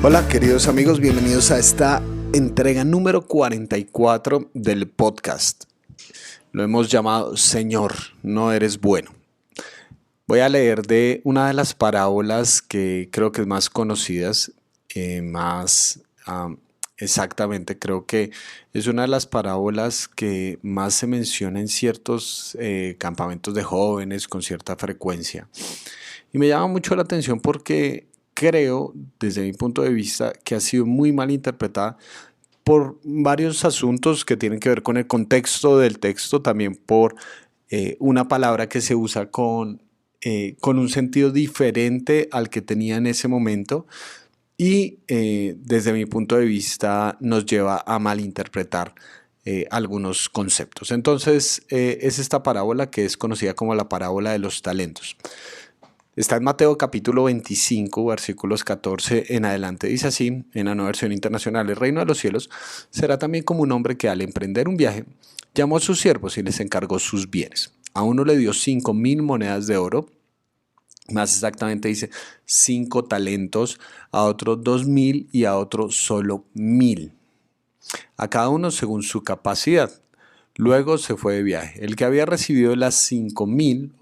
Hola queridos amigos, bienvenidos a esta entrega número 44 del podcast. Lo hemos llamado Señor, no eres bueno. Voy a leer de una de las parábolas que creo que es más conocidas, exactamente, creo que es una de las parábolas que más se menciona en ciertos campamentos de jóvenes con cierta frecuencia. Y me llama mucho la atención porque creo, desde mi punto de vista, que ha sido muy mal interpretada por varios asuntos que tienen que ver con el contexto del texto, también por una palabra que se usa con un sentido diferente al que tenía en ese momento y desde mi punto de vista nos lleva a malinterpretar algunos conceptos. Entonces es esta parábola que es conocida como la parábola de los talentos. Está en Mateo capítulo 25, versículos 14 en adelante. Dice así, en la Nueva Versión Internacional: el reino de los cielos será también como un hombre que al emprender un viaje llamó a sus siervos y les encargó sus bienes. A uno le dio 5,000 monedas de oro, más exactamente dice 5 talentos, a otro 2,000 y a otro solo 1,000. A cada uno según su capacidad. Luego se fue de viaje. El que había recibido las 5,000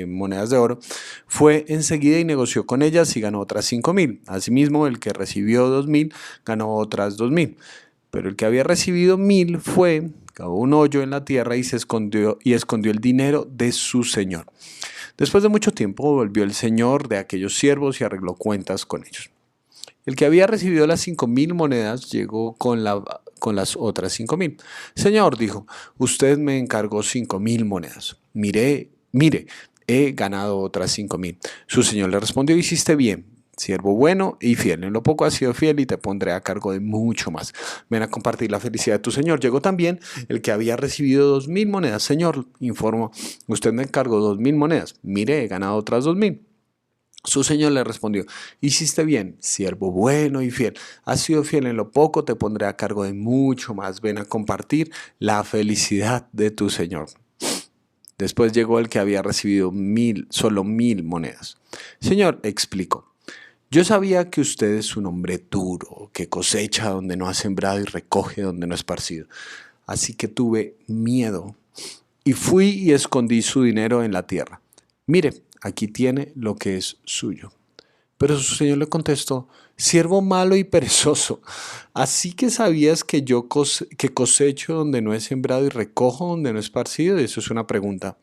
monedas de oro fue enseguida y negoció con ellas y ganó otras 5,000. Asimismo, el que recibió 2,000 ganó otras 2,000. Pero el que había recibido 1,000 fue, cavó un hoyo en la tierra y escondió el dinero de su señor. Después de mucho tiempo volvió el señor de aquellos siervos y arregló cuentas con ellos. El que había recibido las 5,000 monedas llegó con las otras 5,000. Señor, dijo, usted me encargó 5,000 monedas. Mire, he ganado otras 5,000. Su señor le respondió: hiciste bien, siervo bueno y fiel. En lo poco has sido fiel y te pondré a cargo de mucho más. Ven a compartir la felicidad de tu señor. Llegó también el que había recibido 2,000 monedas. Señor, informó, usted me encargó 2,000 monedas. Mire, he ganado otras 2,000. Su señor le respondió: hiciste bien, siervo bueno y fiel. Has sido fiel en lo poco, te pondré a cargo de mucho más. Ven a compartir la felicidad de tu señor. Después llegó el que había recibido solo 1,000 monedas. Señor, explicó, yo sabía que usted es un hombre duro, que cosecha donde no ha sembrado y recoge donde no ha esparcido. Así que tuve miedo y fui y escondí su dinero en la tierra. Mire, aquí tiene lo que es suyo. Pero su señor le contestó: siervo malo y perezoso, así que sabías que yo que cosecho donde no he sembrado y recojo donde no he esparcido. Eso es una pregunta.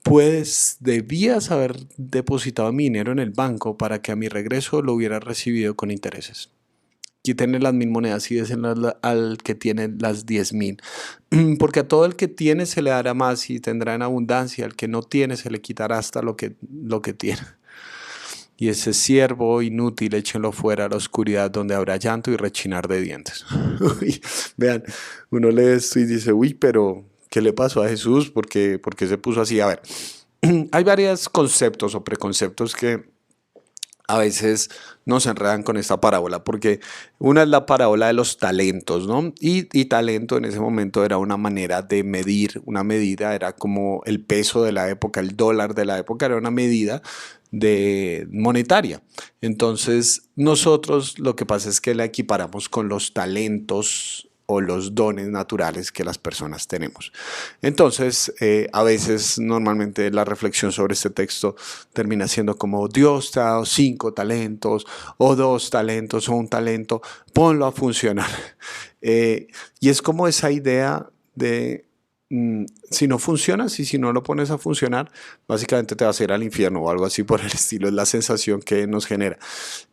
Pues debías haber depositado mi dinero en el banco para que a mi regreso lo hubiera recibido con intereses. Quítenle las 1,000 monedas y désenlas al que tiene las 10,000. Porque a todo el que tiene se le dará más y tendrá en abundancia. Al que no tiene se le quitará hasta lo que tiene. Y ese siervo inútil échenlo fuera a la oscuridad donde habrá llanto y rechinar de dientes. Vean, uno lee esto y dice, uy, pero ¿qué le pasó a Jesús? ¿Por qué se puso así? A ver, hay varios conceptos o preconceptos que a veces nos enredan con esta parábola, porque una es la parábola de los talentos, ¿no? Y talento en ese momento era una manera de medir, una medida, era como el peso de la época, el dólar de la época, era una medida monetaria. Entonces nosotros lo que pasa es que la equiparamos con los talentos o los dones naturales que las personas tenemos. Entonces, a veces, normalmente la reflexión sobre este texto termina siendo como: Dios te ha dado 5 talentos, o 2 talentos, o 1 talento, ponlo a funcionar. Y es como esa idea de, si no funcionas y si no lo pones a funcionar, básicamente te vas a ir al infierno o algo así por el estilo. Es la sensación que nos genera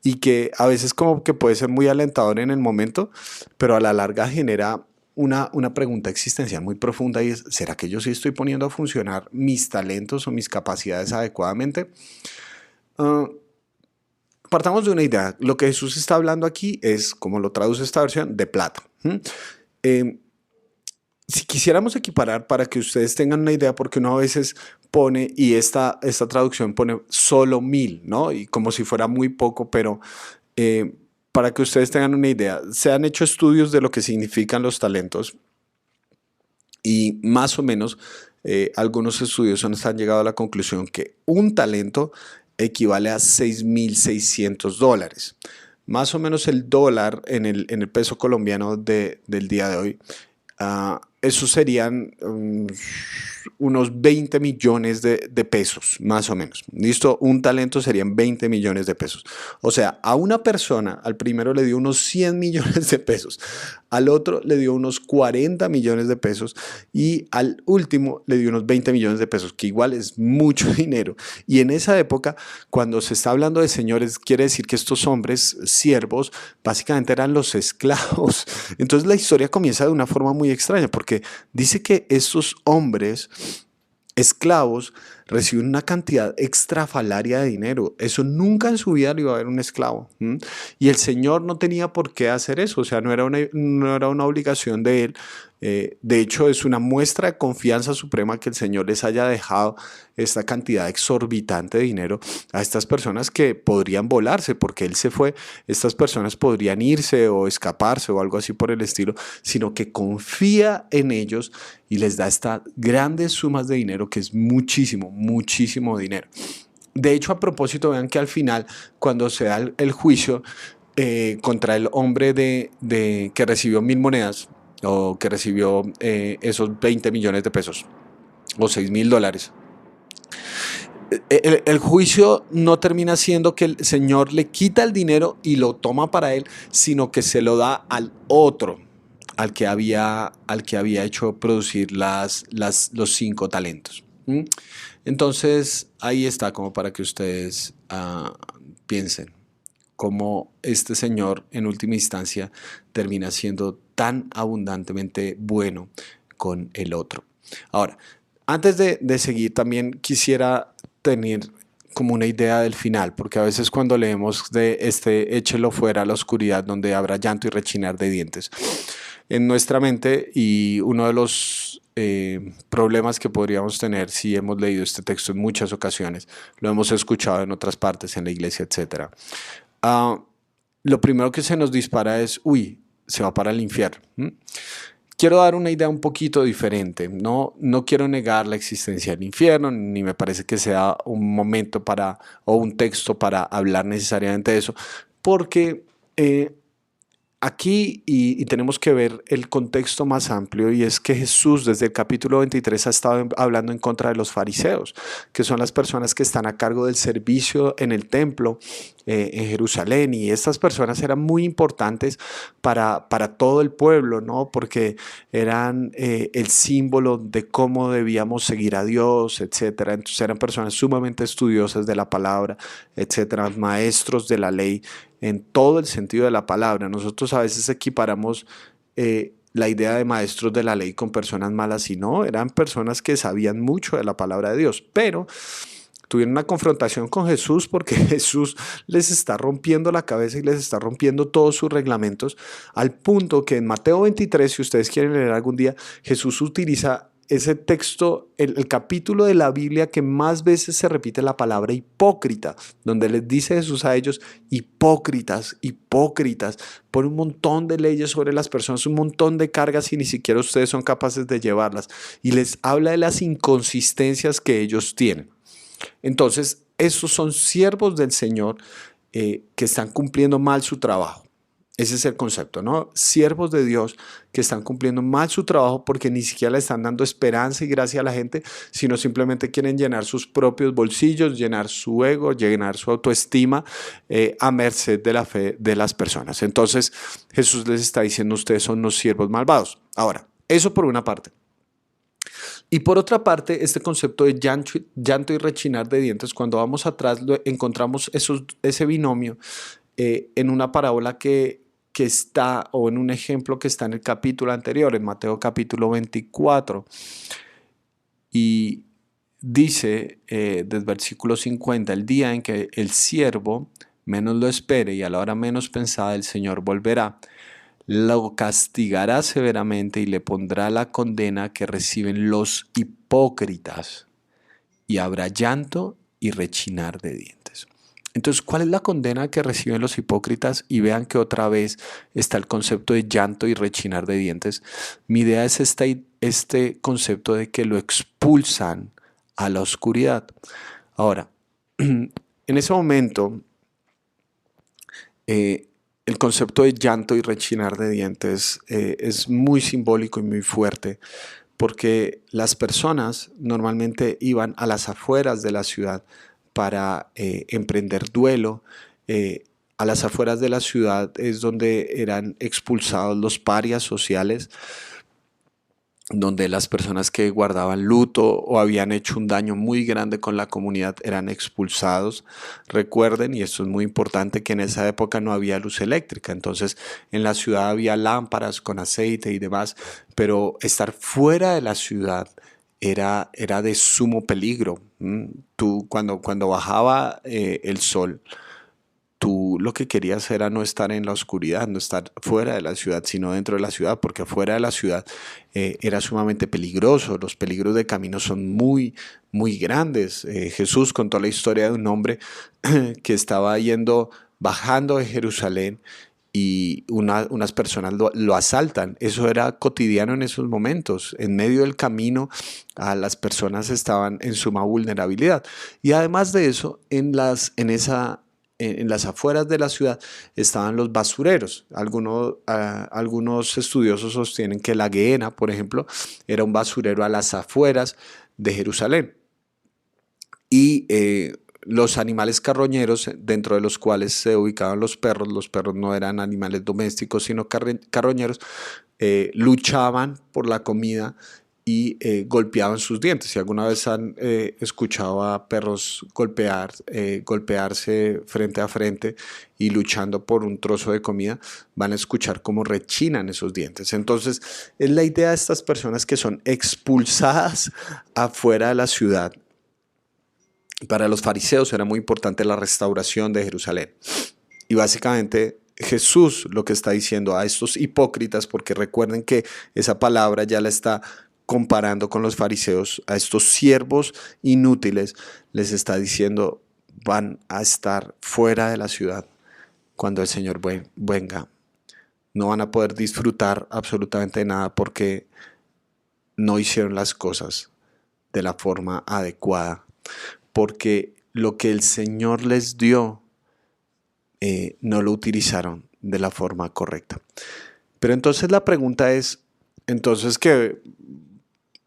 y que a veces como que puede ser muy alentador en el momento, pero a la larga genera una pregunta existencial muy profunda, y es: ¿será que yo sí estoy poniendo a funcionar mis talentos o mis capacidades adecuadamente? Partamos de una idea. Lo que Jesús está hablando aquí es, como lo traduce esta versión, de plata. Si quisiéramos equiparar, para que ustedes tengan una idea, porque uno a veces pone, y esta traducción pone solo 1,000, ¿no? Y como si fuera muy poco, pero para que ustedes tengan una idea, se han hecho estudios de lo que significan los talentos y más o menos algunos estudios han llegado a la conclusión que un talento equivale a $6,600. más o menos el dólar en el peso colombiano del día de hoy, eso serían unos 20 millones de pesos, más o menos. ¿Listo? Un talento serían 20 millones de pesos. O sea, a una persona, al primero le dio unos 100 millones de pesos, al otro le dio unos 40 millones de pesos y al último le dio unos 20 millones de pesos, que igual es mucho dinero. Y en esa época, cuando se está hablando de señores, quiere decir que estos hombres, siervos, básicamente eran los esclavos. Entonces la historia comienza de una forma muy extraña, porque dice que estos hombres esclavos reciben una cantidad extrafalaria de dinero. Eso nunca en su vida le iba a haber un esclavo. ¿M? Y el Señor no tenía por qué hacer eso, o sea, no era una obligación de él. De hecho, es una muestra de confianza suprema que el Señor les haya dejado esta cantidad exorbitante de dinero a estas personas que podrían volarse, porque Él se fue, estas personas podrían irse o escaparse o algo así por el estilo, sino que confía en ellos y les da estas grandes sumas de dinero que es muchísimo, muchísimo dinero. De hecho, a propósito, vean que al final, cuando se da el juicio contra el hombre que recibió 1.000 monedas o que recibió esos 20 millones de pesos o $6.000, el juicio no termina siendo que el Señor le quita el dinero y lo toma para él, sino que se lo da al otro, al que había hecho producir los 5 talentos. ¿Mm? Entonces, ahí está como para que ustedes piensen cómo este Señor en última instancia termina siendo tan abundantemente bueno con el otro. Ahora, antes de seguir, también quisiera tener como una idea del final, porque a veces cuando leemos de échelo fuera a la oscuridad donde habrá llanto y rechinar de dientes, en nuestra mente, y uno de los problemas que podríamos tener si hemos leído este texto en muchas ocasiones, lo hemos escuchado en otras partes en la iglesia, etcétera. Uh, lo primero que se nos dispara es, uy, se va para el infierno. Quiero dar una idea un poquito diferente. No quiero negar la existencia del infierno, ni me parece que sea un momento o un texto para hablar necesariamente de eso, porque aquí y tenemos que ver el contexto más amplio, y es que Jesús desde el capítulo 23 ha estado hablando en contra de los fariseos, que son las personas que están a cargo del servicio en el templo en Jerusalén, y estas personas eran muy importantes para todo el pueblo, ¿no? Porque eran el símbolo de cómo debíamos seguir a Dios, etcétera. Entonces eran personas sumamente estudiosas de la palabra, etcétera, maestros de la ley en todo el sentido de la palabra. Nosotros a veces equiparamos la idea de maestros de la ley con personas malas, y no, eran personas que sabían mucho de la palabra de Dios, pero tuvieron una confrontación con Jesús porque Jesús les está rompiendo la cabeza y les está rompiendo todos sus reglamentos, al punto que en Mateo 23, si ustedes quieren leer algún día, Jesús utiliza ese texto, el capítulo de la Biblia que más veces se repite la palabra hipócrita, donde les dice Jesús a ellos, hipócritas, hipócritas, por un montón de leyes sobre las personas, un montón de cargas y ni siquiera ustedes son capaces de llevarlas, y les habla de las inconsistencias que ellos tienen. Entonces, esos son siervos del Señor que están cumpliendo mal su trabajo. Ese es el concepto, ¿no? Siervos de Dios que están cumpliendo mal su trabajo porque ni siquiera le están dando esperanza y gracia a la gente, sino simplemente quieren llenar sus propios bolsillos, llenar su ego, llenar su autoestima a merced de la fe de las personas. Entonces, Jesús les está diciendo, ustedes son unos siervos malvados. Ahora, eso por una parte. Y por otra parte, este concepto de llanto y rechinar de dientes, cuando vamos atrás encontramos ese binomio en una parábola que está, o en un ejemplo que está en el capítulo anterior, en Mateo capítulo 24. Y dice desde el versículo 50, el día en que el siervo menos lo espere y a la hora menos pensada el Señor volverá, lo castigará severamente y le pondrá la condena que reciben los hipócritas, y habrá llanto y rechinar de dientes. Entonces, ¿cuál es la condena que reciben los hipócritas? Y vean que otra vez está el concepto de llanto y rechinar de dientes. Mi idea es este concepto de que lo expulsan a la oscuridad. Ahora, en ese momento, el concepto de llanto y rechinar de dientes es muy simbólico y muy fuerte, porque las personas normalmente iban a las afueras de la ciudad para emprender duelo. eh, a las afueras de la ciudad es donde eran expulsados los parias sociales, donde las personas que guardaban luto o habían hecho un daño muy grande con la comunidad eran expulsados. Recuerden, y esto es muy importante, que en esa época no había luz eléctrica, entonces en la ciudad había lámparas con aceite y demás, pero estar fuera de la ciudad era de sumo peligro. Tú, cuando bajaba el sol, tú lo que querías era no estar en la oscuridad, no estar fuera de la ciudad, sino dentro de la ciudad, porque fuera de la ciudad era sumamente peligroso. Los peligros de camino son muy, muy grandes. Jesús contó la historia de un hombre que estaba bajando de Jerusalén y unas personas lo asaltan. Eso era cotidiano en esos momentos. En medio del camino, las personas estaban en suma vulnerabilidad. Y además de eso, en las afueras de la ciudad estaban los basureros. Algunos estudiosos sostienen que la Gehenna, por ejemplo, era un basurero a las afueras de Jerusalén. Y los animales carroñeros, dentro de los cuales se ubicaban los perros no eran animales domésticos, sino carroñeros, luchaban por la comida y golpeaban sus dientes. Si alguna vez han escuchado a perros golpearse frente a frente y luchando por un trozo de comida, van a escuchar cómo rechinan esos dientes. Entonces, es la idea de estas personas que son expulsadas afuera de la ciudad. Para los fariseos era muy importante la restauración de Jerusalén. Y básicamente Jesús lo que está diciendo a estos hipócritas, porque recuerden que esa palabra ya la está comparando con los fariseos, a estos siervos inútiles, les está diciendo, van a estar fuera de la ciudad cuando el Señor venga. No van a poder disfrutar absolutamente nada porque no hicieron las cosas de la forma adecuada. Porque lo que el Señor les dio no lo utilizaron de la forma correcta. Pero entonces la pregunta es, entonces que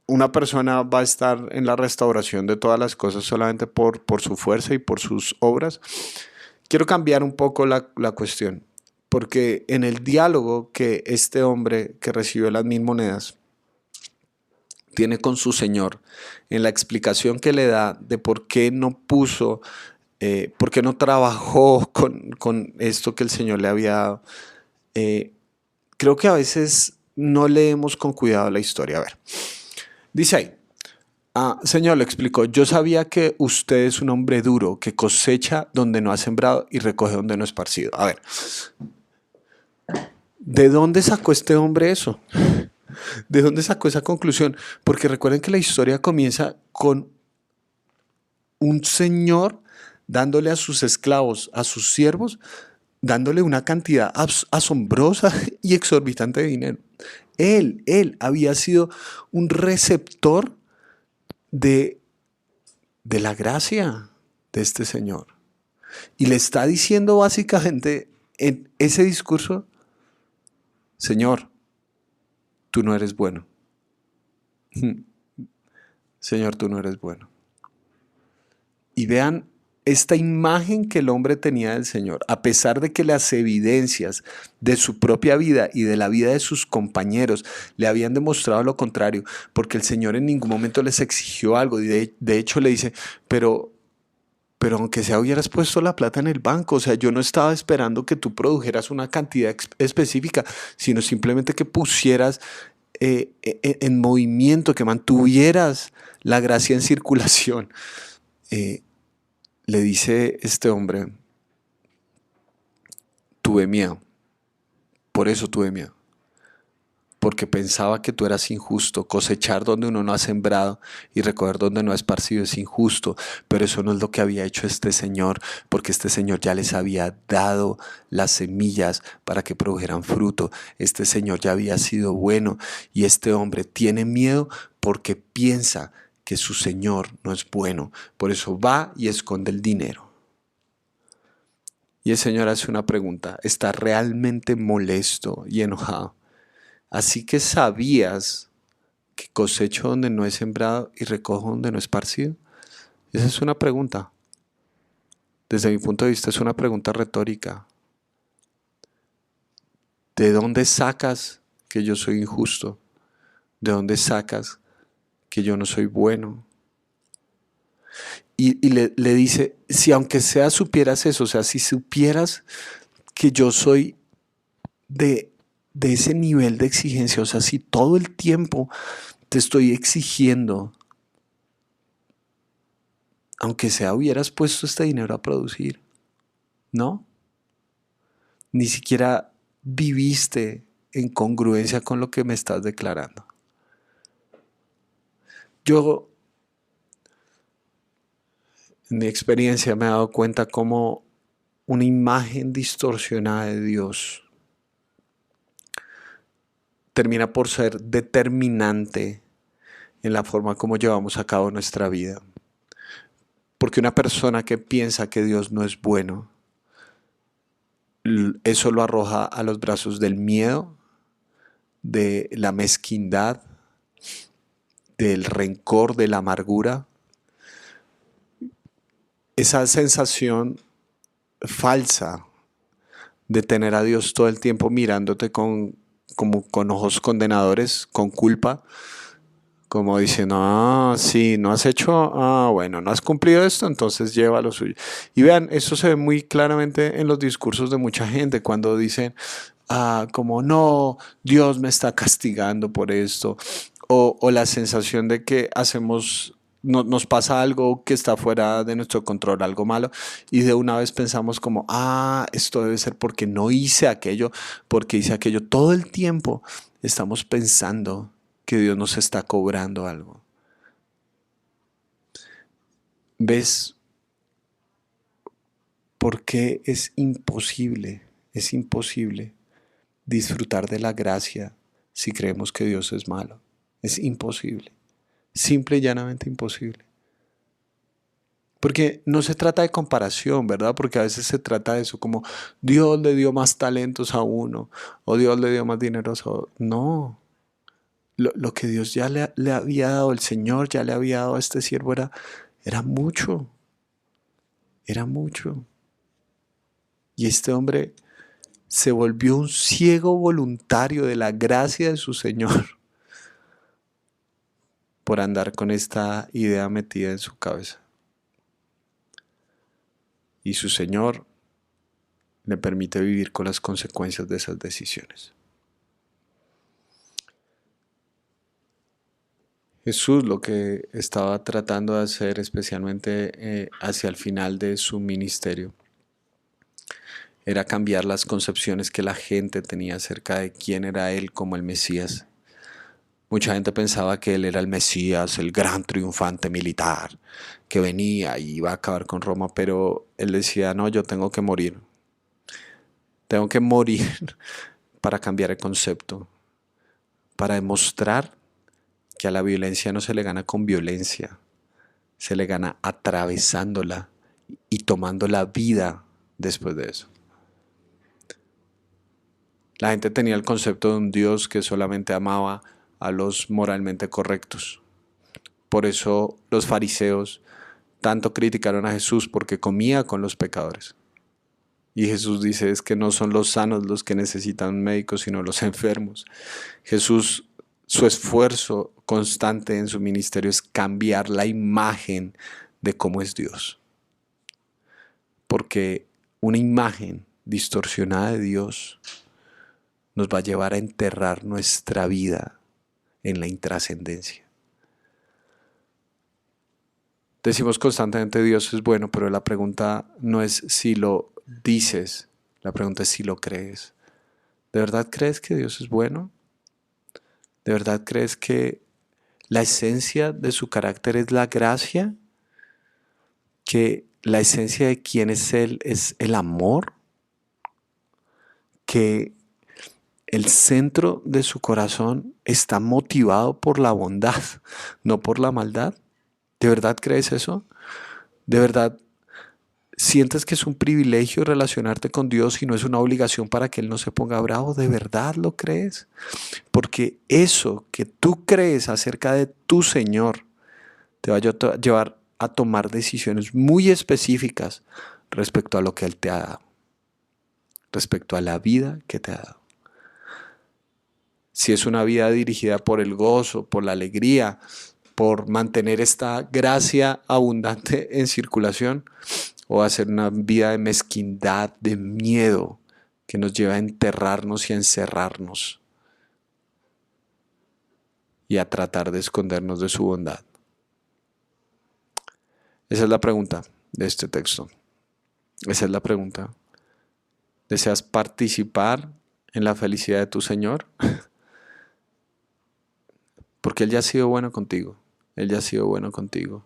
una persona va a estar en la restauración de todas las cosas solamente por su fuerza y por sus obras. Quiero cambiar un poco la cuestión, porque en el diálogo que este hombre que recibió las 1,000 monedas tiene con su Señor, en la explicación que le da de por qué no puso, por qué no trabajó con esto que el Señor le había dado, creo que a veces no leemos con cuidado la historia. A ver, dice ahí, Señor, le explicó, yo sabía que usted es un hombre duro, que cosecha donde no ha sembrado y recoge donde no ha esparcido. A ver, ¿de dónde sacó este hombre eso? ¿De dónde sacó esa conclusión? Porque recuerden que la historia comienza con un señor dándole a sus esclavos, a sus siervos, dándole una cantidad asombrosa y exorbitante de dinero. Él había sido un receptor de la gracia de este Señor. Y le está diciendo básicamente en ese discurso, Señor, tú no eres bueno. Señor, tú no eres bueno. Y vean esta imagen que el hombre tenía del Señor, a pesar de que las evidencias de su propia vida y de la vida de sus compañeros le habían demostrado lo contrario, porque el Señor en ningún momento les exigió algo. Y de hecho le dice, pero aunque sea hubieras puesto la plata en el banco, o sea, yo no estaba esperando que tú produjeras una cantidad específica, sino simplemente que pusieras en movimiento, que mantuvieras la gracia en circulación. Le dice este hombre, tuve miedo, por eso tuve miedo, porque pensaba que tú eras injusto. Cosechar donde uno no ha sembrado y recoger donde no ha esparcido es injusto, pero eso no es lo que había hecho este Señor, porque este Señor ya les había dado las semillas para que produjeran fruto. Este Señor ya había sido bueno y este hombre tiene miedo porque piensa que su Señor no es bueno. Por eso va y esconde el dinero. Y el Señor hace una pregunta. ¿Está realmente molesto y enojado? Así que sabías que cosecho donde no he sembrado y recojo donde no he esparcido. Esa es una pregunta. Desde mi punto de vista es una pregunta retórica. ¿De dónde sacas que yo soy injusto? ¿De dónde sacas que yo no soy bueno? Y le dice, si aunque sea supieras eso, o sea, si supieras que yo soy de ese nivel de exigencia, o sea, si todo el tiempo te estoy exigiendo, aunque sea hubieras puesto este dinero a producir, ¿no? Ni siquiera viviste en congruencia con lo que me estás declarando. Yo, en mi experiencia, me he dado cuenta cómo una imagen distorsionada de Dios termina por ser determinante en la forma como llevamos a cabo nuestra vida. Porque una persona que piensa que Dios no es bueno, eso lo arroja a los brazos del miedo, de la mezquindad, del rencor, de la amargura. Esa sensación falsa de tener a Dios todo el tiempo mirándote como con ojos condenadores, con culpa, como diciendo, ah, sí, no has hecho, ah, bueno, no has cumplido esto, entonces lleva lo suyo. Y vean, eso se ve muy claramente en los discursos de mucha gente cuando dicen, ah, como no, Dios me está castigando por esto, o la sensación de que hacemos, nos pasa algo que está fuera de nuestro control, algo malo, y de una vez pensamos como, ah, esto debe ser porque no hice aquello, porque hice aquello. Todo el tiempo estamos pensando que Dios nos está cobrando algo. ¿Ves por qué es imposible disfrutar de la gracia si creemos que Dios es malo? Es imposible, simple y llanamente imposible. Porque no se trata de comparación, ¿verdad? Porque a veces se trata de eso, como Dios le dio más talentos a uno, o Dios le dio más dinero a otro. No, lo que Dios ya le había dado, el Señor ya le había dado a este siervo era mucho, era mucho. Y este hombre se volvió un ciego voluntario de la gracia de su Señor por andar con esta idea metida en su cabeza. Y su Señor le permite vivir con las consecuencias de esas decisiones. Jesús lo que estaba tratando de hacer, especialmente hacia el final de su ministerio, era cambiar las concepciones que la gente tenía acerca de quién era Él como el Mesías. Mucha gente pensaba que Él era el Mesías, el gran triunfante militar, que venía y iba a acabar con Roma, pero Él decía, no, yo tengo que morir para cambiar el concepto, para demostrar que a la violencia no se le gana con violencia, se le gana atravesándola y tomando la vida después de eso. La gente tenía el concepto de un Dios que solamente amaba a los moralmente correctos. Por eso los fariseos tanto criticaron a Jesús porque comía con los pecadores. Y Jesús dice es que no son los sanos los que necesitan un médico, sino los enfermos. Jesús, su esfuerzo constante en su ministerio es cambiar la imagen de cómo es Dios. Porque una imagen distorsionada de Dios nos va a llevar a enterrar nuestra vida en la intrascendencia. Decimos constantemente Dios es bueno, pero la pregunta no es si lo dices, la pregunta es si lo crees. ¿De verdad crees que Dios es bueno? ¿De verdad crees que la esencia de su carácter es la gracia? ¿Que la esencia de quién es Él es el amor? ¿Que el centro de su corazón está motivado por la bondad, no por la maldad? ¿De verdad crees eso? ¿De verdad ¿Sientes que es un privilegio relacionarte con Dios y no es una obligación para que Él no se ponga bravo? ¿De verdad lo crees? Porque eso que tú crees acerca de tu Señor te va a llevar a tomar decisiones muy específicas respecto a lo que Él te ha dado, respecto a la vida que te ha dado. Si es una vida dirigida por el gozo, por la alegría, por mantener esta gracia abundante en circulación, o hacer una vida de mezquindad, de miedo, que nos lleva a enterrarnos y a encerrarnos y a tratar de escondernos de su bondad. Esa es la pregunta de este texto. Esa es la pregunta. ¿Deseas participar en la felicidad de tu Señor? Porque Él ya ha sido bueno contigo. Él ya ha sido bueno contigo.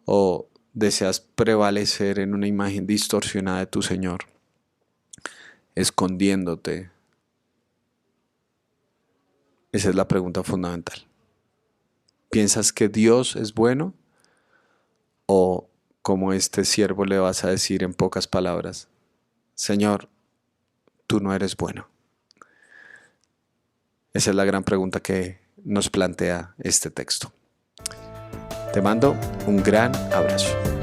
¿O deseas prevalecer en una imagen distorsionada de tu Señor, escondiéndote? Esa es la pregunta fundamental. ¿Piensas que Dios es bueno? ¿O como este siervo le vas a decir en pocas palabras, Señor, tú no eres bueno? Esa es la gran pregunta que nos plantea este texto. Te mando un gran abrazo.